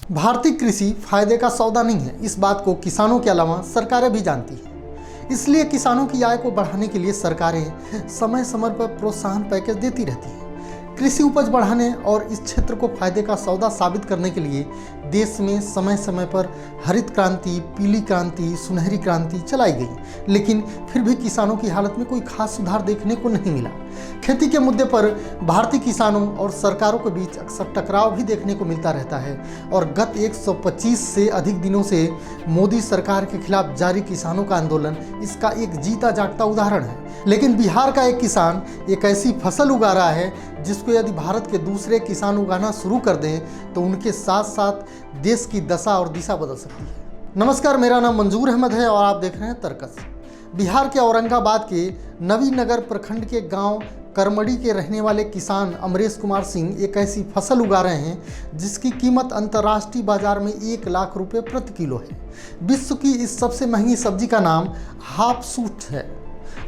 भारतीय कृषि फायदे का सौदा नहीं है। इस बात को किसानों के अलावा सरकारें भी जानती हैं। इसलिए किसानों की आय को बढ़ाने के लिए सरकारें समय समय पर प्रोत्साहन पैकेज देती रहती हैं। कृषि उपज बढ़ाने और इस क्षेत्र को फायदे का सौदा साबित करने के लिए देश में समय समय पर हरित क्रांति, पीली क्रांति, सुनहरी क्रांति चलाई गई, लेकिन फिर भी किसानों की हालत में कोई खास सुधार देखने को नहीं मिला। खेती के मुद्दे पर भारतीय किसानों और सरकारों के बीच अक्सर टकराव भी देखने को मिलता रहता है और गत 125 से अधिक दिनों से मोदी सरकार के खिलाफ जारी किसानों का आंदोलन इसका एक जीता जागता उदाहरण है। लेकिन बिहार का एक किसान एक ऐसी फसल उगा रहा है जिसको यदि भारत के दूसरे किसान उगाना शुरू कर दें तो उनके साथ साथ देश की दशा और दिशा बदल सकती है। नमस्कार, मेरा नाम मंजूर अहमद है और आप देख रहे हैं तर्कस। बिहार के औरंगाबाद के नवीनगर प्रखंड के गांव करमड़ी के रहने वाले किसान अमरेश कुमार सिंह एक ऐसी फसल उगा रहे हैं जिसकी कीमत अंतर्राष्ट्रीय बाजार में 1 लाख रुपए प्रति किलो है। विश्व की इस सबसे महंगी सब्जी का नाम हाफसूट है।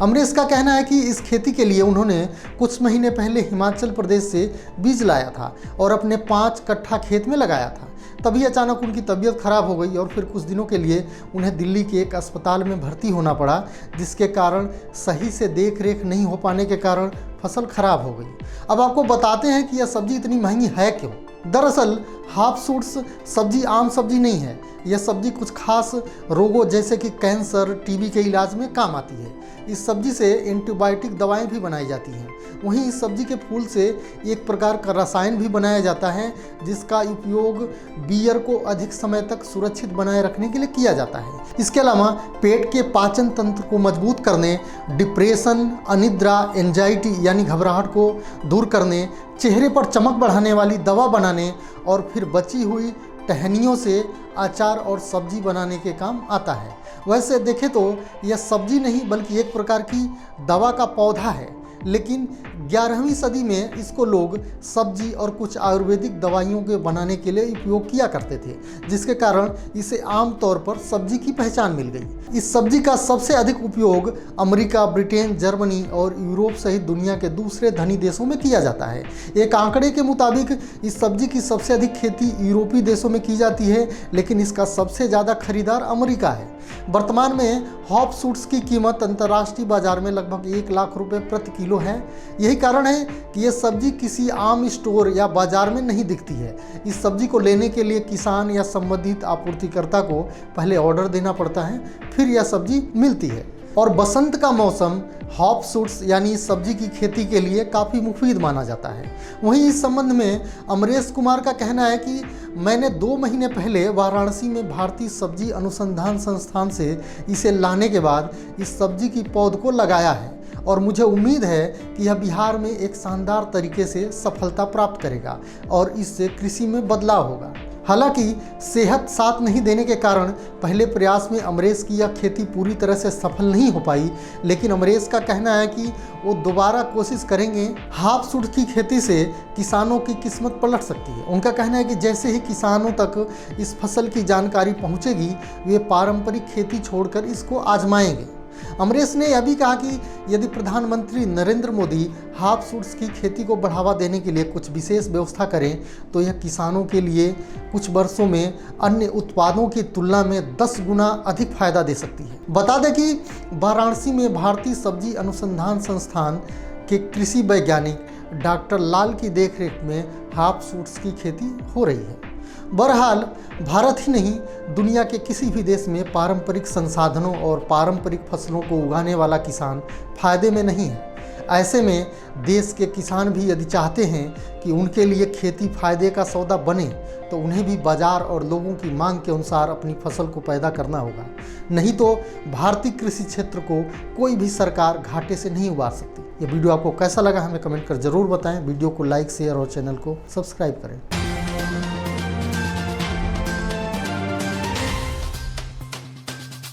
अमरेश का कहना है कि इस खेती के लिए उन्होंने कुछ महीने पहले हिमाचल प्रदेश से बीज लाया था और अपने 5 कट्ठा खेत में लगाया था। तभी अचानक उनकी तबीयत खराब हो गई और फिर कुछ दिनों के लिए उन्हें दिल्ली के एक अस्पताल में भर्ती होना पड़ा, जिसके कारण सही से देख रेख नहीं हो पाने के कारण फसल खराब हो गई। अब आपको बताते हैं कि यह सब्जी इतनी महंगी है क्यों। दरअसल हाफसूट्स सब्जी आम सब्जी नहीं है। यह सब्जी कुछ खास रोगों जैसे कि कैंसर, टीबी के इलाज में काम आती है। इस सब्जी से एंटीबायोटिक दवाएं भी बनाई जाती हैं। वहीं इस सब्जी के फूल से एक प्रकार का रसायन भी बनाया जाता है जिसका उपयोग बियर को अधिक समय तक सुरक्षित बनाए रखने के लिए किया जाता है। इसके अलावा पेट के पाचन तंत्र को मजबूत करने, डिप्रेशन, अनिद्रा, एंजाइटी यानी घबराहट को दूर करने, चेहरे पर चमक बढ़ाने वाली दवा बनाने और फिर बची हुई टहनियों से अचार और सब्जी बनाने के काम आता है। वैसे देखें तो यह सब्जी नहीं बल्कि एक प्रकार की दवा का पौधा है, लेकिन 11वीं सदी में इसको लोग सब्जी और कुछ आयुर्वेदिक दवाइयों के बनाने के लिए उपयोग किया करते थे, जिसके कारण इसे आम तौर पर सब्जी की पहचान मिल गई। इस सब्जी का सबसे अधिक उपयोग अमेरिका, ब्रिटेन, जर्मनी और यूरोप सहित दुनिया के दूसरे धनी देशों में किया जाता है। एक आंकड़े के मुताबिक इस सब्जी की सबसे अधिक खेती यूरोपीय देशों में की जाती है, लेकिन इसका सबसे ज़्यादा खरीदार अमेरिका है। वर्तमान में हाफसूट्स की कीमत अंतर्राष्ट्रीय बाजार में लगभग 1 लाख रुपए प्रति किलो है। यही कारण है कि यह सब्जी किसी आम स्टोर या बाजार में नहीं दिखती है। इस सब्जी को लेने के लिए किसान या संबंधित आपूर्तिकर्ता को पहले ऑर्डर देना पड़ता है, फिर यह सब्जी मिलती है। और बसंत का मौसम हाफसूट्स यानी इस सब्जी की खेती के लिए काफ़ी मुफीद माना जाता है। वहीं इस संबंध में अमरेश कुमार का कहना है कि मैंने 2 महीने पहले वाराणसी में भारतीय सब्जी अनुसंधान संस्थान से इसे लाने के बाद इस सब्जी की पौध को लगाया है और मुझे उम्मीद है कि यह बिहार में एक शानदार तरीके से सफलता प्राप्त करेगा और इससे कृषि में बदलाव होगा। हालांकि सेहत साथ नहीं देने के कारण पहले प्रयास में अमरेश की यह खेती पूरी तरह से सफल नहीं हो पाई, लेकिन अमरेश का कहना है कि वो दोबारा कोशिश करेंगे। हाफसूट की खेती से किसानों की किस्मत पलट सकती है। उनका कहना है कि जैसे ही किसानों तक इस फसल की जानकारी पहुंचेगी, वे पारंपरिक खेती छोड़कर इसको आजमाएंगे। अमरेश ने यह भी कहा कि यदि प्रधानमंत्री नरेंद्र मोदी हाफसूट्स की खेती को बढ़ावा देने के लिए कुछ विशेष व्यवस्था करें तो यह किसानों के लिए कुछ वर्षों में अन्य उत्पादों की तुलना में 10 गुना अधिक फायदा दे सकती है। बता दें कि वाराणसी में भारतीय सब्जी अनुसंधान संस्थान के कृषि वैज्ञानिक डॉक्टर लाल की देखरेख में हाफसूट्स की खेती हो रही है। बहरहाल भारत ही नहीं, दुनिया के किसी भी देश में पारंपरिक संसाधनों और पारंपरिक फसलों को उगाने वाला किसान फायदे में नहीं है। ऐसे में देश के किसान भी यदि चाहते हैं कि उनके लिए खेती फायदे का सौदा बने तो उन्हें भी बाजार और लोगों की मांग के अनुसार अपनी फसल को पैदा करना होगा। नहीं तो भारतीय कृषि क्षेत्र को कोई भी सरकार घाटे से नहीं उबार सकती। ये वीडियो आपको कैसा लगा हमें कमेंट कर जरूर बताएं। वीडियो को लाइक, शेयर और चैनल को सब्सक्राइब करें।